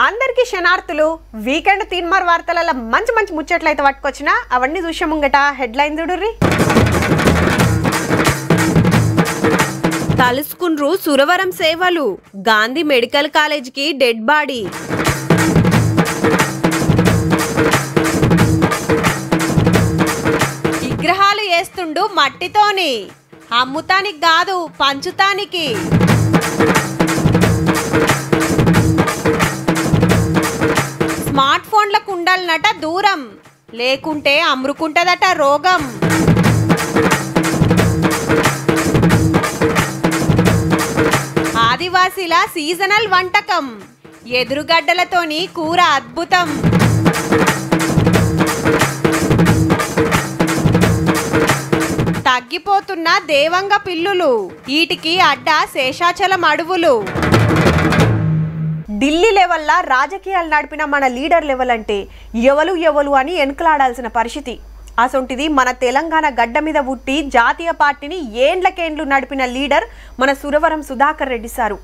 అందరికీ శనార్థులు. వీకెండ్ తీన్మార్ వార్తలలో మంచి మంచి ముచ్చట్లయితే పట్టుకొచ్చినా అవన్నీ చూసే ముంగట హెడ్లైన్ చూడుర్రి. తలుసుకుండ్రు సురవరం సేవలు, గాంధీ మెడికల్ కాలేజీకి డెడ్ బాడీ. విగ్రహాలు వేస్తుండు మట్టితోని, అమ్ముతానికి కాదు పంచుతానికి. స్మార్ట్ ఫోన్లకు ఉండాలన్నట దూరం, లేకుంటే అమ్ముకుంటదట రోగం. ఆదివాసీల సీజనల్ వంటకం, ఎదురుగడ్డలతోని కూర అద్భుతం. తగ్గిపోతున్న దేవంగ పిల్లులు, వీటికి అడ్డ శేషాచలం అడవులు. ఢిల్లీ లెవెల్లా రాజకీయాలు నడిపిన మన లీడర్ లెవెల్ అంటే ఎవలు అని ఎన్కలాడాల్సిన పరిస్థితి. అసొంటిది మన తెలంగాణ గడ్డ మీద పుట్టి జాతీయ పార్టీని ఏండ్లకేండ్లు నడిపిన లీడర్ మన సురవరం సుధాకర్ రెడ్డి సారు.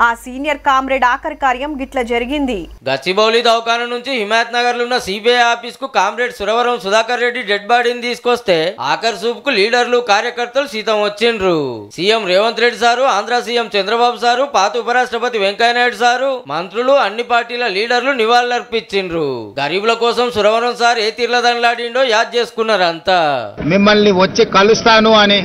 ఆ సీనియర్ కామ్రేడ్ ఆఖరి కార్యం గిట్ల జరిగింది. గచ్చిబౌలి దవాఖాన నుంచి హిమాయత్ నగర్ లో ఉన్న సిబిఐ ఆఫీస్ కు కామ్రేడ్ సురవరం సుధాకర్ రెడ్డి డెడ్ బాడీని తీసుకొస్తే ఆఖరి సూప్ కు లీడర్లు కార్యకర్తలు సీతం వచ్చిండ్రు. CM Revanth Reddy sir, Andhra CM Chandrababu sir, పాత ఉపరాష్ట్రపతి వెంకయ్యనాయుడు సారు, మంత్రులు, అన్ని పార్టీల లీడర్లు నివాళులర్పించిండ్రు. గరీబుల కోసం సురవరం సార్ ఏ తీర్లదండలాడిండో యాద్ చేసుకున్నారు అంతా. మిమ్మల్ని వచ్చి కలుస్తాను అని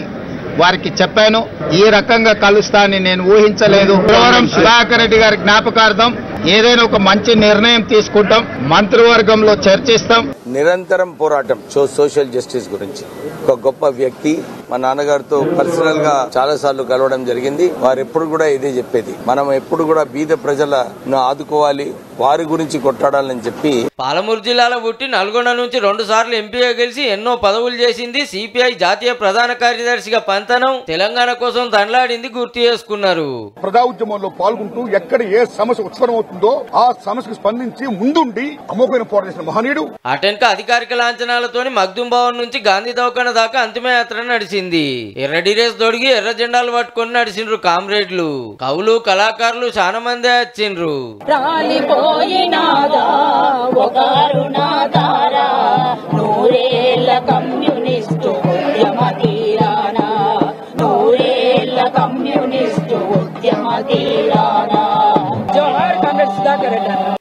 వారికి చెప్పాను. ఈ రకంగా కలుస్తానని నేను ఊహించలేదు. సురవరం సుధాకర్ రెడ్డి గారి జ్ఞాపకార్థం ఏదైనా ఒక మంచి నిర్ణయం తీసుకుంటాం, మంత్రివర్గంలో చర్చిస్తాం. నిరంతరం పోరాటం సోషల్ జస్టిస్ గురించి ఒక గొప్ప వ్యక్తి. మా నాన్నగారితో పర్సనల్ గా చాలా సార్లు కలవడం జరిగింది. వారు ఎప్పుడు కూడా ఇదే చెప్పేది, మనం ఎప్పుడు కూడా బీద ప్రజలను ఆదుకోవాలి, వారి గురించి కొట్టాడాలని చెప్పి. పాలమూరు జిల్లాలో పుట్టి నల్గొండ నుంచి 2 సార్లు ఎంపీగా గెలిచి ఎన్నో పదవులు చేసింది. సిపిఐ జాతీయ ప్రధాన కార్యదర్శిగా పంతనం, తెలంగాణ కోసం దండలాడింది గుర్తు చేసుకున్నారు. ప్రజా ఉద్యమంలో పాల్గొంటూ ఎక్కడ ఏ సమస్య ఉత్పన్నమవుతుందో ఆ సమస్యకు స్పందించి ముందుండి అమోఘమైన పోరాటం చేసిన మహనీయుడు. అటెన్క అధికారిక లాంఛనాలతోని మగ్దుం భవన్ నుంచి గాంధీ దవాఖాన దాకా అంతిమయాత్ర నడిచింది. ఎర్రడి రేస్ దొడిగి ఎర్ర జెండాలు పట్టుకుని నడిచిండ్రు కామ్రేడ్లు. కవులు, కళాకారులు చాలా మందే వచ్చిండ్రు.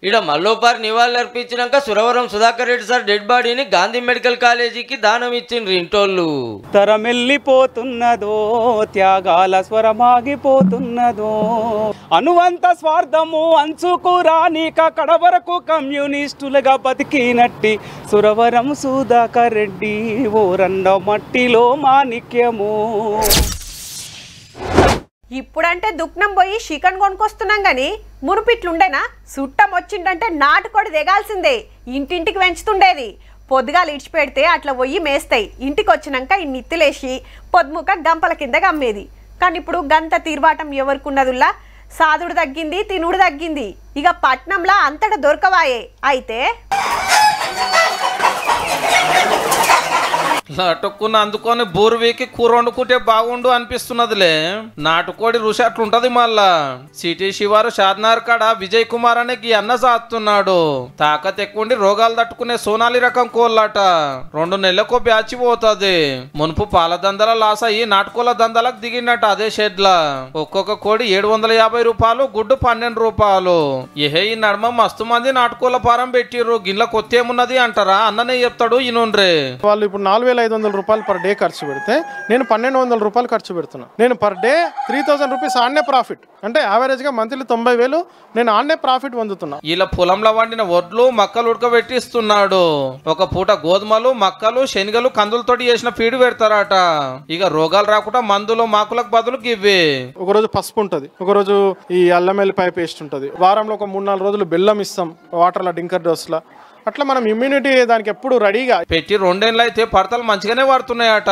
ఇడ మల్లోపారి నివాళులర్పించినాక సురవరం సుధాకర్ రెడ్డి సార్ డెడ్ బాడీని గాంధీ మెడికల్ కాలేజీకి దానం ఇచ్చిండ్రు ఇంటోళ్ళు. తరమెల్లిపోతున్నదో, త్యాగాల స్వరమాగిపోతున్నదో, అనువంత స్వార్థము అంచుకు రానిక కడవరకు కమ్యూనిస్టులుగా బతికినట్టి సురవరం సుధాకర్ రెడ్డి ఓరన్న మట్టిలో మాణిక్యము. ఇప్పుడంటే దుఃఖం పోయి చికెన్ కొనుక్కొస్తున్నాం గాని మునుపిట్లుండేనా? సుట్టం వచ్చిందంటే నాటుకోడి దిగాల్సిందే, ఇంటింటికి పెంచుతుండేది. పొద్దుగాలు ఇడిచిపెడితే అట్లా పోయి మేస్తాయి, ఇంటికి వచ్చినాక ఈ నిత్తులేసి పొద్దుముక గంపల కింద గమ్మేది. కానీ ఇప్పుడు గంత తీర్బాటం ఎవరికున్నదుల్లా సాదుడు తగ్గింది, తినుడు తగ్గింది. ఇక పట్నంలా అంతటా దొరకవాయే. అయితే నాటుకుని అందుకొని బూరువీకి కూర వండుకుంటే బాగుండు అనిపిస్తున్నదిలే. నాటుకోడి రుచి అట్లుంటది. మళ్ళా సిటీ శివారు షాద్నార్ కాడ విజయ్ కుమార్ అనే ఈ అన్న సాస్తున్నాడు. తాకత్ ఎక్కువండి రోగాలు తట్టుకునే సోనాలి రకం కోళ్ళట 2 నెలలకు బ్యాచి పోతుంది. మునుపు పాల దందల లాస్ అయ్యి నాటుకోల దందలకు దిగినట్టు అదే షెడ్ల. ఒక్కొక్క కోడి 750 రూపాయలు, గుడ్డు 12 రూపాయలు. ఏహే ఈ నడుమ మస్తు మంది నాటుకోల ఫారం పెట్టిర్రు. గిన్నెల కొత్త ఏమున్నది అంటారా? అన్ననే చెప్తాడు ఇనుండ్రే. వాళ్ళు ఇప్పుడు 4500 రూపాయలు పర్ డే ఖర్చు పెడితే నేను 1200 రూపాయలు ఖర్చు పెడుతున్నా. నేను పర్ డే 3000 రూపీస్ ఆన్నే ప్రాఫిట్, అంటే యావరేజ్ గా మంత్లీ 90,000 నేను ఆన్నే ప్రాఫిట్ పొందుతున్నా. ఇలా పొలంలో వండిన వడ్లు, మక్కలు ఉడకబెట్టిస్తున్నాడు. ఒక పూట గోధుమలు, మక్కలు, శనగలు, కందులతోటి చేసిన ఫీడ్ పెడతారట. ఇక రోగాలు రాకుండా మందులు, మాకులకు బదులు ఇవ్వే. ఒకరోజు పసుపు ఉంటది, ఒకరోజు ఈ అల్లం వెల్లిపాయ పేస్ట్ ఉంటది, వారంలో ఒక 3-4 రోజులు బెల్లం ఇస్తాం వాటర్లో డింకర్ డోస్ లా. అట్లా మనం ఇమ్యూనిటీ దానికి ఎప్పుడు రెడీగా పెట్టి 2 ఏళ్ళు అయితే పడతలు మంచిగానే వాడుతున్నాయట.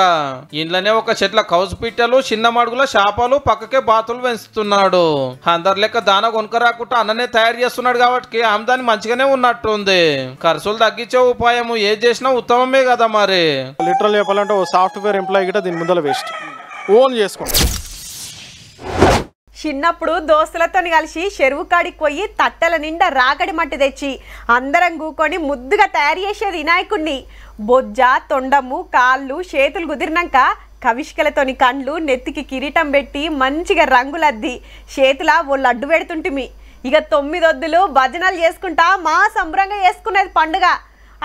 ఇంట్లోనే ఒక చెట్ల కౌసు పిట్టలు, చిన్న మడుగుల చేపలు, పక్కకే బాతులు పెంచుతున్నాడు. అందరి లెక్క దాన కొనుక రాకుండా అన్ననే తయారు చేస్తున్నాడు కాబట్టి ఆమెదాని మంచిగానే ఉన్నట్టుంది. ఖర్చులు తగ్గించే ఉపాయం ఏది చేసినా ఉత్తమమే కదా. మరి లిటరల్ చెప్పాలంటే ఓ సాఫ్ట్వేర్ ఎంప్లాయీ గిట్ట దీని ముందర వేస్ట్ ఓన్ చేసుకోండి. చిన్నప్పుడు దోస్తులతోని కలిసి చెరువు కాడికి పోయి తట్టల నిండా రాగడి మట్టి తెచ్చి అందరం కూకొని ముద్దుగా తయారు చేసేది వినాయకుడిని. బొజ్జ, తొండము, కాళ్ళు, చేతులు కుదిరినాక కవిష్కలతోని కండ్లు, నెత్తికి కిరీటం పెట్టి మంచిగా రంగులద్ది చేతుల ఓ లడ్డు పెడుతుంటిమి. ఇక 9 ఒద్దులు భజనలు చేసుకుంటా మా సంబరంగా చేసుకునేది పండుగ.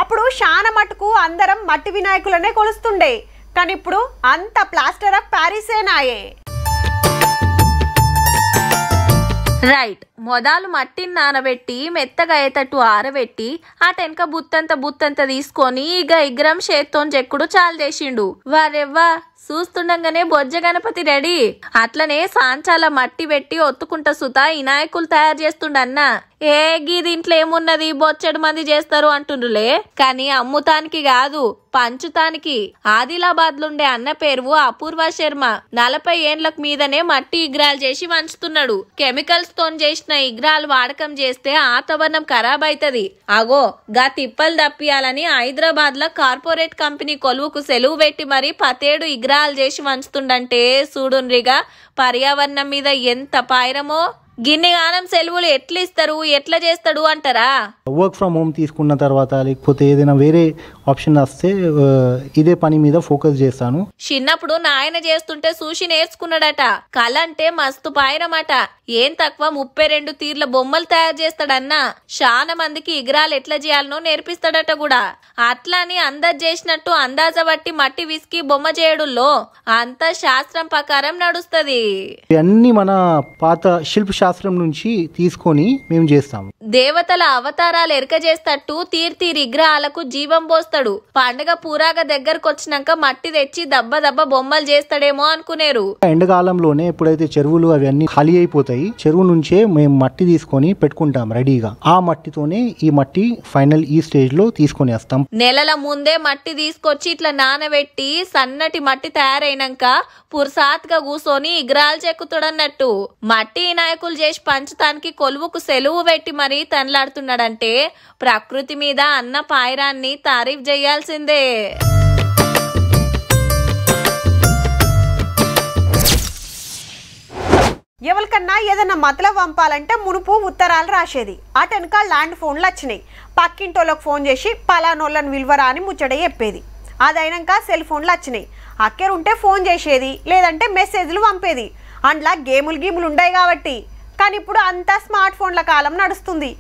అప్పుడు చాలా మటుకు అందరం మట్టి వినాయకులనే కొలుస్తుండే. కానీ ఇప్పుడు అంత ప్లాస్టర్ ఆఫ్ ప్యారిసేనాయే. రైట్, మొదలు మట్టిని నానబెట్టి మెత్తగా అయ్యేటట్టు ఆరబెట్టి ఆ టెనక బుత్తంత తీసుకొని ఇక ఇగ్రం చేత్తో చెక్కుడు చాలు చేసిండు. వారెవ్వా చూస్తుండగానే బొజ్జ గణపతి రెడీ. అట్లనే సాంచాల మట్టి పెట్టి ఒత్తుకుంటా సుతా వినాయకులు తయారు చేస్తుండన్న. గీ దీంట్లో ఏమున్నది, బొచ్చెడు మంది చేస్తారు అంటుండ్రులే, కానీ అమ్ముతానికి కాదు పంచుతానికి. ఆదిలాబాద్ లుండే అన్న పేరు అపూర్వ శర్మ 40 ఏండ్లకు మీదనే మట్టి ఇగ్రాలు చేసి వంచుతున్నాడు. కెమికల్స్ తో చేసిన ఇగ్రాలు వాడకం చేస్తే వాతావరణం ఖరాబ్ అవుతుంది. అగో గా తిప్పలు తప్పియాలని హైదరాబాద్ లో కార్పొరేట్ కంపెనీ కొలువుకు సెలవు పెట్టి మరి 10 ఏడు ఇగ్రాలు చేసి వంచుతుండంటే చూడుండ్రిగా పర్యావరణం మీద ఎంత పాయిరమో. గిన్ని గానం సెలవులు ఎట్లా ఇస్తారు, ఎట్లా చేస్తాడు అంటారా? వర్క్ ఫ్రమ్ హోమ్ తీసుకున్న తర్వాత లేకపోతే ఏదైనా వేరే ఆప్షన్ వస్తే ఇదే పని మీద ఫోకస్ చేస్తాను. చిన్నప్పుడు నాయన చేస్తుంటే చూసి నేర్చుకున్నాడట. కళ అంటే మస్తు పాయిరమాట. ఏం తక్కువ 32 తీర్ల బొమ్మలు తయారు చేస్తాడన్నా. చాలా మందికి ఇగ్రాలు ఎట్లా చేయాలనో నేర్పిస్తాడట కూడా. అట్లాని అందాజ చేసినట్టు అందాజ బట్టి మట్టి విసికి బొమ్మ చేయడుల్లో అంత శాస్త్రం ప్రకారం నడుస్తుంది. ఇవన్నీ మన పాత శిల్ప శాస్త్రం నుంచి తీసుకొని మేము చేస్తాము. దేవతల అవతారాలు ఎరక చేస్తట్టు తీర్తి విగ్రహాలకు జీవం పోస్తాడు. పండుగ పూరాగా దగ్గరకు వచ్చినాక మట్టి తెచ్చి దబ్బ బొమ్మలు చేస్తాడేమో అనుకునేరు. ఎండాకాలంలోనే ఎప్పుడైతే చెరువులు అవన్నీ ఖాళీ అయిపోతాయి, చెరువు నుంచే మేము మట్టి తీసుకొని పెట్టుకుంటాం రెడీగా. ఆ మట్టితోనే ఈ మట్టి ఫైనల్ ఈ స్టేజ్ లో తీసుకొని వస్తాం. నెలల ముందే మట్టి తీసుకొచ్చి ఇట్లా నానబెట్టి సన్నటి మట్టి తయారైనాక పుర్సాత్గా కూసోని ఇగ్రాలు చెక్కుతాడన్నట్టు. మట్టి వినాయకులు చేసి పంచటానికి కొలువుకు సెలవు పెట్టి మరీ తనలాడుతున్నాడంటే ప్రకృతి మీద అన్న పాయిరాన్ని తారీఫ్ చేయాల్సిందే. ఎవరికన్నా ఏదన్నా మతలబ్ పంపాలంటే మునుపు ఉత్తరాలు రాసేది. అటెనక ల్యాండ్ ఫోన్లు వచ్చినాయి. పక్కింటోళ్ళకి ఫోన్ చేసి పలానోళ్ళని విలువరా అని ముచ్చట చెప్పేది. అదైనాక సెల్ ఫోన్లు వచ్చినాయి. అక్కరుంటే ఫోన్ చేసేది, లేదంటే మెసేజ్లు పంపేది. అందులో గేములు ఉండయి కాబట్టి. కానీ ఇప్పుడు అంతా స్మార్ట్ ఫోన్ల కాలం నడుస్తుంది.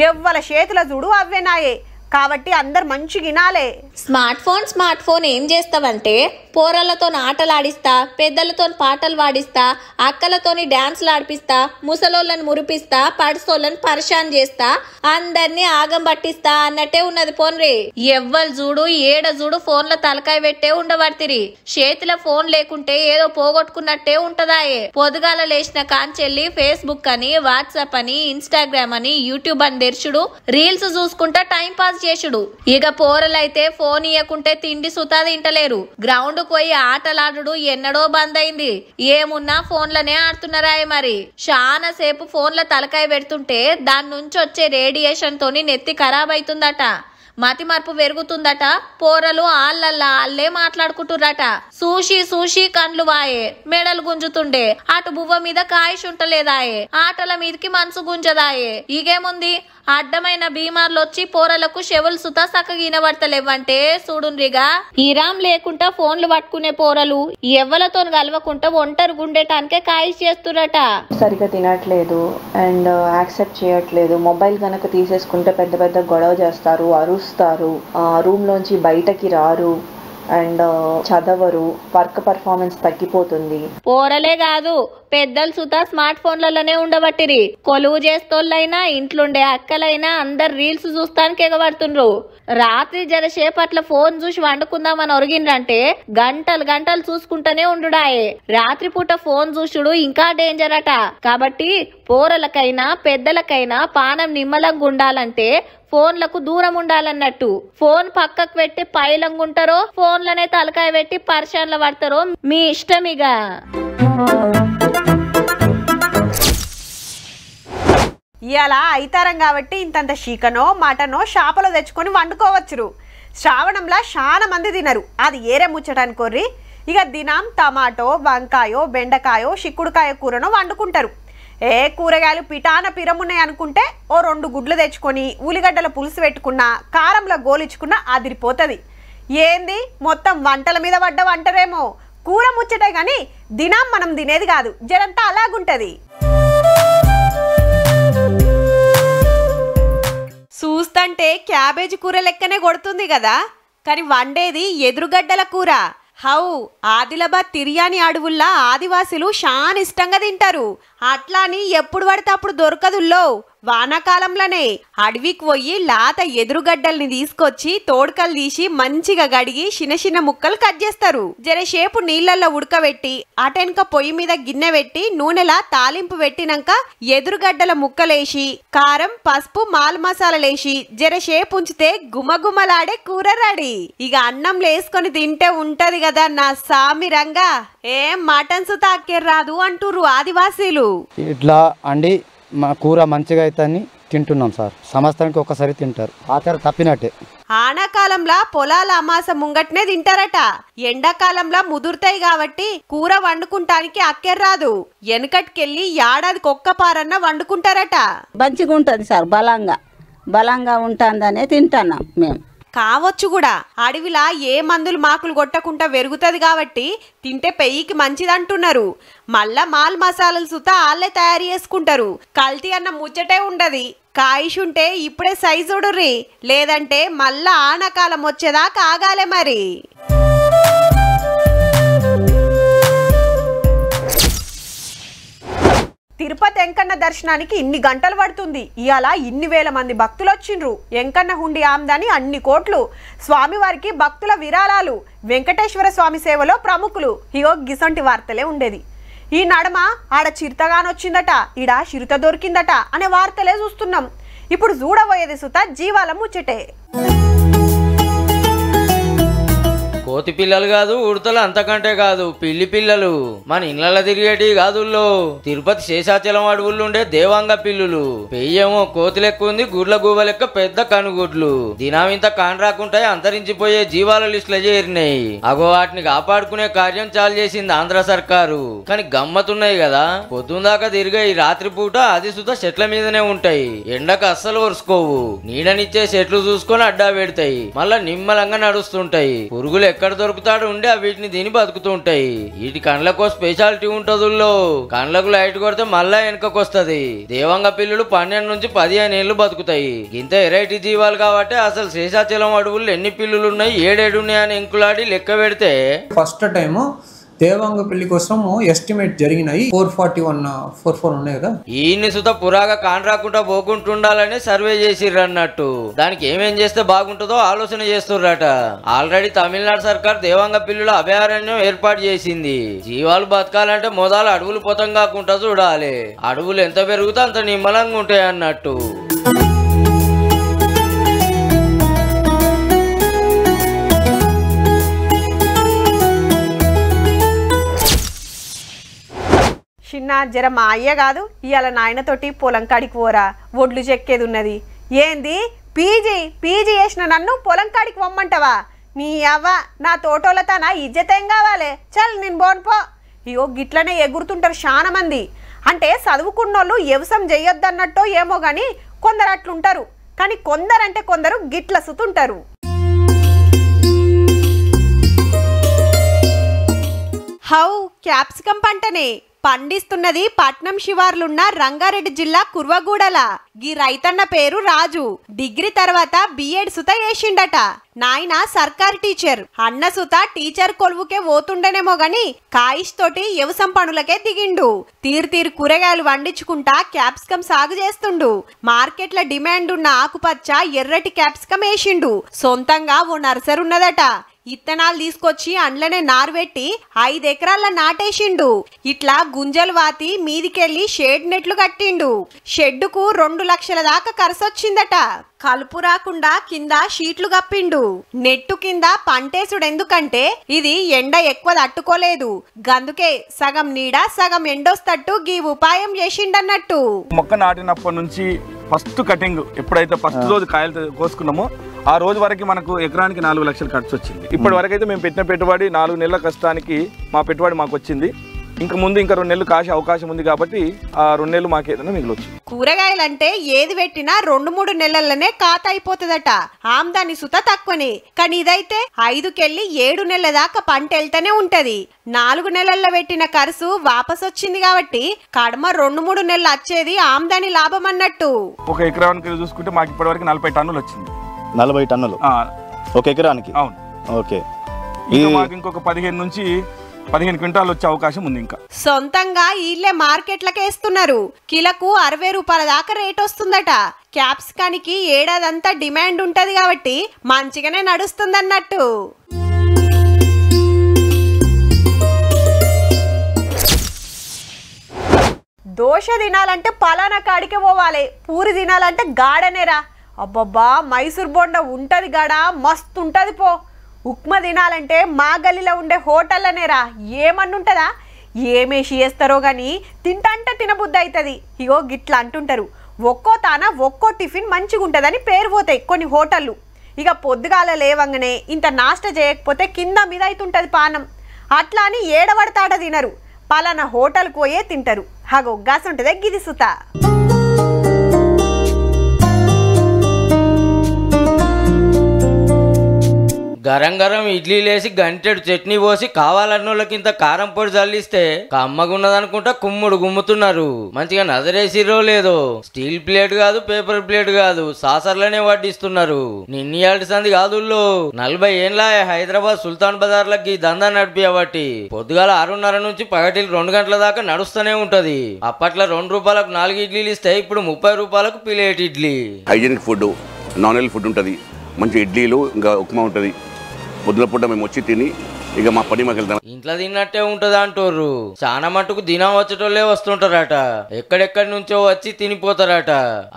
ఎవ్వల చేతుల చూడు అవ్వేనాయే. కాబట్టి అందరు మంచిగా వినాలే. స్మార్ట్ ఫోన్ ఏం చేస్తావంటే పోరలతో ఆటలాడిస్తా, పెద్దలతో పాటలు వాడిస్తా, అక్కలతోని డాన్స్లు ఆడిపిస్తా, ముసలోళ్ళని మురిపిస్తా, పడిసోళ్ళని పరిశాన్ చేస్తా, అందరినీ ఆగం పట్టిస్తా అన్నట్టే ఉన్నది. పోన్రే ఎవ్వరు చూడు ఏడ చూడు ఫోన్ల తలకాయ పెట్టే ఉండబడితిరి. చేతిలో ఫోన్ లేకుంటే ఏదో పోగొట్టుకున్నట్టే ఉంటదాయే. పొద్దుగాల లేచిన కాంచెల్లి ఫేస్బుక్ అని, వాట్సాప్ అని, ఇన్స్టాగ్రామ్ అని, యూట్యూబ్ అని తెరుచుడు, రీల్స్ చూసుకుంటా టైం పాస్ చేసుడు. ఇక పోరలైతే ఫోన్ ఇయ్యకుంటే తిండి సుతా తింటలేరు. గ్రౌండ్ పోయి ఆటలాడు ఎన్నడో బంద్ అయింది. ఏమున్నా ఫోన్లనే ఆడుతున్నారాయే. మరి చాలా సేపు ఫోన్ల తలకాయ పెడుతుంటే దాని నుంచి వచ్చే రేడియేషన్ తోని నెత్తి ఖరాబ్ అవుతుందట, మతి మార్పు పెరుగుతుందట. పోరలు ఆళ్ళే మాట్లాడుకుంటుర్రట. సూషి కండ్లు వాయే, మెడలు గుంజుతుండే, అటు బువ్వ మీద కాయిష్ ఉంటలేదాయే, ఆటల మీదకి మనసు గుంజదాయే. ఇగేముంది అడ్డమైన బీమార్లు వచ్చి పోరలకు చెవులు సుతా సక్కగా వినబడతలేవంటే చూడుండ్రిగా. ఇరాం లేకుండా ఫోన్లు పట్టుకునే పోరలు ఎవ్వలతో కలవకుండా ఒంటరి గుండేటానికే కాయిష్ చేస్తురట. సరిగా తినట్లేదు అండ్ యాక్సెప్ట్ చేయట్లేదు. మొబైల్ కనుక తీసేసుకుంటే పెద్ద పెద్ద గొడవ చేస్తారు, అరుస్తారు, రూమ్ లోంచి బయటకి రారు అండ్ చదవరు, వర్క్ పర్ఫార్మెన్స్ తగ్గిపోతుంది. పోరలే కాదు పెద్దలు సుతా స్మార్ట్ ఫోన్లలోనే ఉండబట్టిరి. కొలువు చేస్తోళ్ళైనా ఇంట్లుండే అక్కలైనా అందరు రీల్స్ చూస్తానికి ఎగబడుతుండ్రు. రాత్రి జరసేపట్ల ఫోన్ చూసి వండుకుందామని ఒరిగిండ్రంటే గంటలు చూసుకుంటూనే ఉండుడాయే. రాత్రిపూట ఫోన్ చూసుడు ఇంకా డేంజర్ అట. కాబట్టి పోరలకైనా పెద్దలకైనా పానం నిమ్మలంగా ఉండాలంటే ఫోన్లకు దూరం ఉండాలన్నట్టు. ఫోన్ పక్కకు పెట్టి పైలంగుంటారో ఫోన్లనే తలకాయ పెట్టి పరిశాన్ల పడతారో మీ ఇష్టమిగా. ఇవాళ అయితారం కాబట్టి ఇంతంత చికెనో మటనో షాపలో తెచ్చుకొని వండుకోవచ్చు. శ్రావణంలో చాలా మంది తినరు, అది ఏరే ముచ్చటానికోర్రి. ఇక దినం టమాటో, వంకాయో, బెండకాయో, చిక్కుడుకాయ కూరనో వండుకుంటారు. కూరగాయలు పిటాన పిరమున్నాయి అనుకుంటే ఓ 2 గుడ్లు తెచ్చుకొని ఉల్లిగడ్డల పులుసు పెట్టుకున్న కారంలో గోలించుకున్న అదిరిపోతుంది. ఏంది మొత్తం వంటల మీద పడ్డ వంటరేమో, కూర ముచ్చటే గాని దినం మనం తినేది కాదు, జరంతా అలాగుంటది. చూస్తంటే క్యాబేజీ కూర లెక్కనే కొడుతుంది కదా, కానీ వండేది ఎదురుగడ్డల కూర. హౌ ఆదిలాబాద్ తిర్యాని అడవుల్లా ఆదివాసులు చాలా ఇష్టంగా తింటారు. అట్లాని ఎప్పుడు పడితే అప్పుడు దొరకదుల్లో. వానాకాలంలోనే అడవికి పోయి లాత ఎదురుగడ్డల్ని తీసుకొచ్చి తోడుకలు తీసి మంచిగా గడిగి చిన్న చిన్న ముక్కలు కట్ చేస్తారు. జరసేపు నీళ్ళల్లో ఉడకబెట్టి అటెనక పొయ్యి మీద గిన్నె పెట్టి నూనెలా తాలింపు పెట్టినాక ఎదురుగడ్డల ముక్కలేసి కారం పసుపు మాల్ మసాలాలేసి జరసేపు ఉంచితే గుమగుమలాడే కూర రెడీ. ఇక అన్నంలో వేసుకొని తింటే ఉంటది కదా నా సామిరంగా. ఏం మటన్ సుతా అక్కెర్రాదు అంటుర్రు ఆదివాసీలు. ఇట్లా అండి మా కూర మంచిగా అవుతుందని తింటున్నాం సార్. సంవత్సరానికి ఒక్కసారి తింటారు, ఆచార తప్పినట్టే. ఆనాకాలంలో పొలాల అమాస ముంగట్నే తింటారట. ఎండాకాలంలో ముదురుతాయి కాబట్టి కూర వండుకుంటానికి అక్కెర్రాదు. వెనకటికెళ్ళి ఏడాదికి ఒక్క పారన్న వండుకుంటారట. మంచిగా ఉంటుంది సార్, బలంగా ఉంటుందనే తింటున్నాం మేము. కావచ్చు కూడా, అడవిలా ఏ మందులు మాకులు కొట్టకుండా పెరుగుతుంది కాబట్టి తింటే పెయ్యికి మంచిదంటున్నారు. మళ్ళా మాల్ మసాలాలు సుతా వాళ్ళే తయారు చేసుకుంటారు. కల్తీ అన్న ముచ్చటే ఉండదు. కాయిషుంటే ఇప్పుడే సైజుడుర్రి, లేదంటే మళ్ళా ఆనకాలం వచ్చేదాకా ఆగాలే మరి. తిరుపతి వెంకన్న దర్శనానికి ఇన్ని గంటలు పడుతుంది. ఇవాళ ఇన్ని వేల మంది భక్తులు వచ్చిండ్రు. వెంకన్న హుండి ఆమ్దాని అన్ని కోట్లు. స్వామివారికి భక్తుల విరాళాలు. వెంకటేశ్వర స్వామి సేవలో ప్రముఖులు. ఇగో గిసంటి వార్తలే ఉండేది. ఈ నడమ ఆడ చిరుతగానొచ్చిందట, ఈడ చిరుత దొరికిందట అనే వార్తలే చూస్తున్నాం. ఇప్పుడు చూడబోయేది సుత జీవాల ముచ్చటే. కోతి పిల్లలు కాదు, ఉడతలు అంతకంటే కాదు, పిల్లి పిల్లలు మన ఇళ్లలో తిరిగేటి కాదుల్లో. తిరుపతి శేషాచలం అడవుల్లో ఉండే దేవాంగ పిల్లులు. పెయ్యేమో కోతి లెక్క ఉంది, గుడ్ల గూబ లెక్క పెద్ద కనుగుడ్లు. దినామింత కానరాకుంటాయి అంతరించిపోయే జీవాల లిస్టులో చేరినాయి. అగో వాటిని కాపాడుకునే కార్యం చాలు చేసింది ఆంధ్ర సర్కారు. కానీ గమ్మతున్నాయి కదా, పొద్దుందాకా తిరిగే ఈ రాత్రి పూట అది సుత చెట్ల మీదనే ఉంటాయి. ఎండకు అస్సలు ఒరుసుకోవు. నీడనిచ్చే చెట్లు చూసుకొని అడ్డా పెడతాయి. మళ్ళా నిమ్మలంగా నడుస్తుంటాయి. పురుగులు ఎక్కడ దొరుకుతాడు ఉండి వీటిని తిని బతుకుతూ ఉంటాయి. వీటి కండ్లకో స్పెషాలిటీ ఉంటదుల్లో. కండ్లకు లైట్ కొడితే మళ్ళా వెనకకొస్తది. దేవంగ పిల్లులు 12 నుంచి 15 ఏళ్ళు బతుకుతాయి. ఇంత వెరైటీ జీవాలు కాబట్టి అసలు శేషాచలం అడవుల్లో ఎన్ని పిల్లులు ఉన్నాయి, 7 ఉన్నాయని ఎంకులాడి లెక్క పెడితే ఫస్ట్ టైం దేవాంగ పెళ్లి కోసం ఎస్టిమేట్ జరిగినాయి 441 ఉన్నాయి కదా. ఈయన్ని సుత పురాగా కానరాకుండా పోకుంటుండాలని సర్వే చేసిర్రు అన్నట్టు. దానికి ఏమేం చేస్తే బాగుంటుందో ఆలోచన చేస్తుర్రట. ఆల్రెడీ తమిళనాడు సర్కార్ దేవాంగ పిల్లుల అభయారణ్యం ఏర్పాటు చేసింది. జీవాలు బతకాలంటే మొదలు అడవులు పొతం కాకుండా చూడాలి. అడవులు ఎంత పెరుగుతా అంత నిమ్మలంగా ఉంటాయి అన్నట్టు. చిన్న జర మా అయ్య కాదు, ఇవాళ నాయనతోటి పొలం కాడికి పోరా, ఒడ్లు చెక్కేది ఉన్నది. ఏంది పీజీ చేసిన నన్ను పొలం కాడికి పొమ్మంటావా? నీ అవ్వ నా తోటోళ్ళతో నా ఇజ్జతేం కావాలి? చల్ నేను బోన్పో. ఇగో గిట్లనే ఎగురుతుంటారు చాలా మంది. అంటే చదువుకున్నోళ్ళు వ్యవసాయం చెయ్యొద్దన్నట్టో ఏమో గాని కొందరు అట్లుంటారు. కానీ కొందరంటే కొందరు గిట్ల సుతుంటారు. హౌ క్యాప్సికం పంటనే పండిస్తున్నది పట్నం శివార్లున్న రంగారెడ్డి జిల్లా కుర్వగూడల. గీ రైతన్న పేరు రాజు. డిగ్రీ తర్వాత బిఎడ్ సుత చేసిండట. నాయన సర్కార్ టీచర్. అన్న సుత టీచర్ కొలువుకే పోతుండేనేమో గాని కాయిష్ తోటి వ్యవసాయం పనులకే దిగిండు. తీరు కూరగాయలు వండించుకుంటా క్యాప్సికం సాగు చేస్తుండు. మార్కెట్ల డిమాండ్ ఉన్న ఆకుపచ్చ ఎర్రటి క్యాప్సికం వేసిండు. సొంతంగా ఓ నర్సరీ ఉన్నదట. ఇత్తనాలు తీసుకొచ్చి అండ్లనే నారుబెట్టి 5 ఎకరాల నాటేసిండు. ఇట్లా గుంజలు వాతి మీదికెళ్లి షెడ్ నెట్లు కట్టిండు. షెడ్డుకు 2 లక్షల దాకా ఖర్చొచ్చిందట. కలుపు రాకుండా కింద షీట్లు కప్పిండు. నెట్టు కింద పంటేసుడు ఎందుకంటే ఇది ఎండ ఎక్కువ తట్టుకోలేదు. గందుకే సగం నీడ సగం ఎండొస్తట్టు గీ ఉపాయం చేసిండన్నట్టు. మొక్క నాటినప్పటి నుంచి ఫస్ట్ కటింగ్ ఎప్పుడైతే ఫస్ట్ రోజు కాయలు కోసుకున్నామో ఆ రోజు వరకు మనకు ఎకరానికి 4 లక్షలు ఖర్చు వచ్చింది. ఇప్పటి వరకు అయితే మేము పెట్టిన పెట్టుబడి 4 నెలల కష్టానికి మా పెట్టుబడి మాకు వచ్చింది. ఇంకా ముందు ఇంకా 2 నెలలు కాసే అవకాశం ఉంది కాబట్టి ఆ 2 నెలలు మాకు ఏదైనా మిగిలొచ్చు. కూరగాయలంటే ఏది పెట్టినా 2-3 నెలల్లోనే ఖాతా అయిపోతుందట. ఆమ్దాని సుత తక్కువనే, కానీ ఇదైతే 5కెళ్ళి 7 నెలల దాకా పంట వెళ్తూనే ఉంటది. 4 నెలల్లో పెట్టిన ఖర్చు వాపస్ వచ్చింది కాబట్టి కడమ 2-3 నెలలు వచ్చేది ఆమ్దాని లాభం అన్నట్టు. ఒక ఎకరానికి చూసుకుంటే మాకు ఇప్పటివరకు 40 టన్నులు వచ్చింది. 40 టన్నులు ఒక ఎకరానికి? అవును. ఓకే. మాకు ఇంకొక 15 నుంచి 15 క్వింటాలు వచ్చే అవకాశం ఉంది. ఇంకా సొంతంగా వీళ్ళే మార్కెట్లకే ఇస్తున్నారు. కిలకు 60 రూపాయల దాకా రేట్ వస్తుందట. క్యాప్సికానికి ఏడాదంతా డిమాండ్ ఉంటది కాబట్టి మంచిగానే నడుస్తుంది అన్నట్టు. దోశ తినాలంటే పలానా కాడికే పోవాలి, పూరి తినాలంటే గాడనేరా. అబ్బబ్బా మైసూర్ బోండా ఉంటది గాడ, మస్తు ఉంటది పో. ఉప్మా తినాలంటే మా గల్లీలో ఉండే హోటల్లనేరా, ఏమన్నుంటుందా? ఏమేసి చేస్తారో కానీ తింటంటే తినబుద్ధి అవుతుంది. ఇగో గిట్లా అంటుంటారు. ఒక్కో తాన ఒక్కో టిఫిన్ మంచిగా ఉంటుందని పేరు పోతాయి కొన్ని హోటళ్ళు. ఇక పొద్దుగాల లేవంగానే ఇంత నాష్ట చేయకపోతే కింద మీద అవుతుంటుంది పానం. అట్లా అని ఏడబడతాడ తినరు, పలానా హోటల్కి పోయే తింటారు. హగో గాస్ ఉంటుంది గిది సుత. గరం గరం ఇడ్లీ లేసి గంటెడు చట్నీ పోసి కావాలన్నోళ్ళకింత కారం పొడి చల్లిస్తే కమ్మగున్నదనుకుంటా కుమ్ముడు గుమ్ముతున్నారు. మంచిగా నజరేసిరో లేదో స్టీల్ ప్లేట్ కాదు, పేపర్ ప్లేట్ కాదు, సాసర్లనే వడ్డిస్తున్నారు. నిన్నయాటి సంది కాదుల్లో 40 ఏండ్ల హైదరాబాద్ సుల్తాన్ బజార్ లకి దందా నడిపియబట్టి పొద్దుగాల 6:30 నుంచి పగటిలు 2 గంటల దాకా నడుస్తూనే ఉంటది. అప్పట్లో 2 రూపాయలకు 4 ఇడ్లీలు ఇస్తే ఇప్పుడు 30 రూపాయలకు plate idli. Hygienic food, non oil food ఉంటుంది, మంచి ఇడ్లీలు ఇంకా ఉప్మా ఉంటుంది. పొద్దున పూట మేము వచ్చి తిని ఇక మా పని మాకు వెళ్తాం. ఇంట్లో తిన్నట్టే ఉంటది అంటారు. చాలా మట్టుకు దినం వచ్చేటోళ్ళే వస్తుంటారట, ఎక్కడెక్కడి నుంచో వచ్చి తినిపోతారట.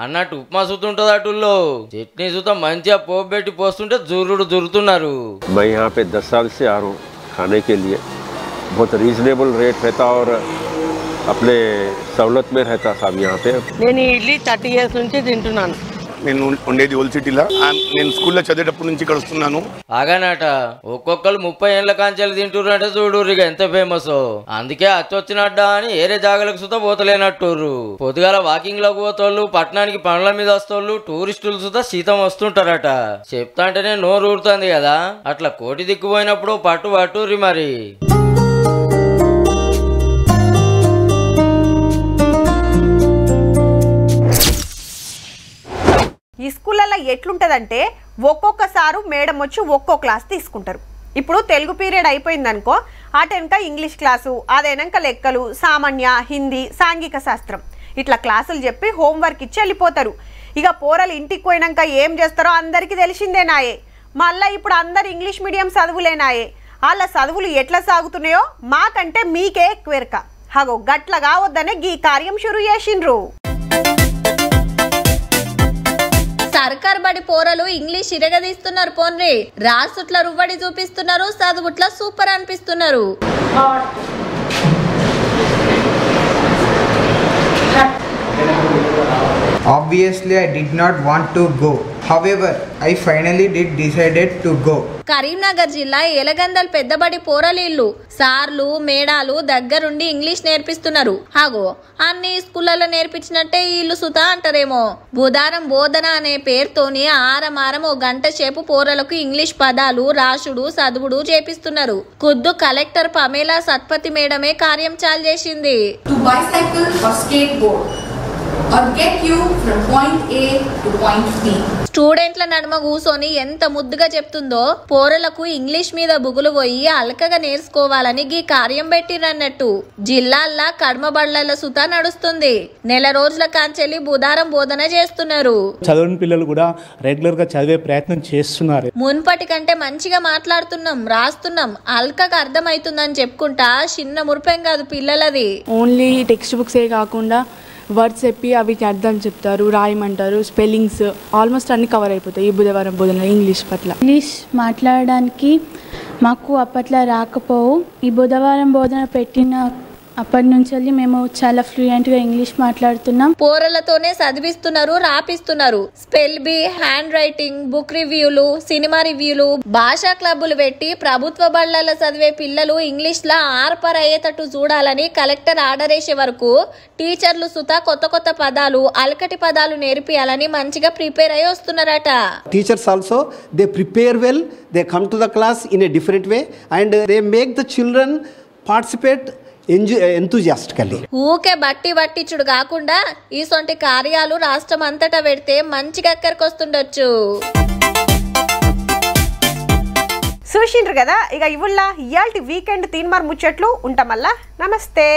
అన్నట్టు ఉప్మా సుతుంటది అటుల్లో, చట్నీ సుతం మంచిగా పోపెట్టి పోస్తుంటే జుర్రుడు జురుతున్నారు. मैं यहाँ पे 10 साल से आ रहा हूँ खाने के लिए. बहुत रीजनेबल रेट रहता और अपने सहूलत में रहता साहब यहाँ पे. నేను ఇడ్లీ 30 ఇయర్స్ నుంచి తింటున్నాను. నేను ఉండేది ఓల్డ్ సిటీలో, నేను స్కూల్లో చదివేటప్పటి నుంచి ఇక్కడ వస్తున్నాను. ఆగానట ఒక్కొక్కరు 30 ఏళ్ల కాంచెలు తింటున్నట్టే చూడు ఇక ఎంత ఫేమస్. అందుకే అచ్చొచ్చినడ్డా అని ఏరే జాగలకు సుత పోతలేనట్టుర్రు. పొద్దుగాల వాకింగ్ లోకి పోతోళ్ళు, పట్టణానికి పనుల మీద వస్తోళ్ళు, టూరిస్టులు సుత శీతం వస్తుంటారట. చెప్తా అంటేనే నోరు ఊరుతుంది కదా. అట్లా కోటి దిక్కుపోయినప్పుడు పట్టుర్రి మరి. ఈ స్కూళ్ళల్లో ఎట్లుంటుందంటే ఒక్కొక్కసారి మేడం వచ్చి ఒక్కో క్లాస్ తీసుకుంటారు. ఇప్పుడు తెలుగు పీరియడ్ అయిపోయిందనుకో, అటెనక ఇంగ్లీష్ క్లాసు, అదేనాక లెక్కలు, సామాన్య, హిందీ, సాంఘిక శాస్త్రం ఇట్లా క్లాసులు చెప్పి హోంవర్క్ ఇచ్చి వెళ్ళిపోతారు. ఇక పోరలు ఇంటికి పోయినాక ఏం చేస్తారో అందరికీ తెలిసిందేనాయే. మళ్ళీ ఇప్పుడు అందరు ఇంగ్లీష్ మీడియం చదువులేనాయే. వాళ్ళ చదువులు ఎట్లా సాగుతున్నాయో మాకంటే మీకే ఎక్కువెరక. హగో గట్ల కావద్దనే గీ కార్యం షురు చేసిండ్రు. సర్కార్ బడి పోరలు ఇంగ్లీష్ ఇరగదీస్తున్నారు పోన్రి. రాసుట్ల రువ్వడి చూపిస్తున్నారు, చదువుట్ల super అనిపిస్తున్నారు. Obviously, I did not want to go. However, I finally did decided to go. Karimnagar జిల్లా ఎలగందల్ పెద్దబడి పోరలీళ్ళు సార్లు మేడాలు దగ్గరుండి ఇంగ్లీష్ నేర్పిస్తున్నారు. హాగో అన్ని స్కూళ్ళలో నేర్పించినట్టే వీళ్ళు సుతా అంటారేమో. బుధారం బోధన అనే పేరుతోని ఆరమారం 1 గంట సేపు పోరలకు ఇంగ్లీష్ పదాలు రాసుడు చదువుడు చేపిస్తున్నారు. ఖుద్దు కలెక్టర్ పమేలా సత్పతి మేడమే కార్యం చాలు చేసింది. or get you from point A to point B. స్టూడెంట్ల నడుమ కూసోని ఎంత ముద్దుగా చెప్తుందో పోరలకు ఇంగ్లీష్ మీద బుగులు పోయి అలకగా నేర్చుకోవాలని గీ కార్యం పెట్టిరన్నట్టు. జిల్లాల్లో కడమ బళ్ళల సుత నడుస్తుంది. నెల రోజుల కాంచెల్లి బుధారం బోధన చేస్తున్నారు. చదవని పిల్లలు కూడా రెగ్యులర్ గా చదివే ప్రయత్నం చేస్తున్నారు. మున్పటి కంటే మంచిగా మాట్లాడుతున్నాం, రాస్తున్నాం, అల్కగా అర్థమవుతుందని చెప్పుకుంటా చిన్న మురిపెం కాదు పిల్లలది. ఓన్లీ టెక్స్ట్ బుక్స్ ఏ కాకుండా వర్డ్స్ చెప్పి అవి అర్థం చెప్తారు, రాయమంటారు, స్పెల్లింగ్స్ ఆల్మోస్ట్ అన్ని కవర్ అయిపోతాయి ఈ బుధవారం బోధన ఇంగ్లీష్ పట్ల. ఇంగ్లీష్ మాట్లాడడానికి మాకు అప్పట్లో రాకపోవు. ఈ బుధవారం బోధన పెట్టిన అప్పటి నుంచి మేము చాలా ఫ్లూయెంట్గా ఇంగ్లీష్ మాట్లాడుతున్నాం. పోరలతోనే చదివిస్తున్నారు, రాపిస్తున్నారు. Spell bee, hand writing, book రివ్యూలు, సినిమా రివ్యూలు, భాషా క్లబ్బులు పెట్టి ప్రభుత్వ బళ్ళల్లో చదివే పిల్లలు ఇంగ్లీష్ లా ఆర్పర్ అయ్యేటట్టు చూడాలని కలెక్టర్ ఆర్డర్ వేసే వరకు టీచర్లు సుతా కొత్త కొత్త పదాలు, అలకటి పదాలు నేర్పియాలని మంచిగా ప్రిపేర్ అయ్యి వస్తున్నారట. Teachers also, they prepare well, they come to the class in a different way and they make the children participate enthusiastically. ఊకే బట్టిచుడు కాకుండా ఈ సొంటి కార్యాలు రాష్ట్రం అంతటా పెడితే మంచిగా ఎక్కడికొస్తుండొచ్చు. చూసిండ్రు కదా, ఇక ఇవుల్లా ఇయాల్టి వీకెండ్ తీన్మార్ ముచ్చట్లు ఉంటామల్లా. నమస్తే.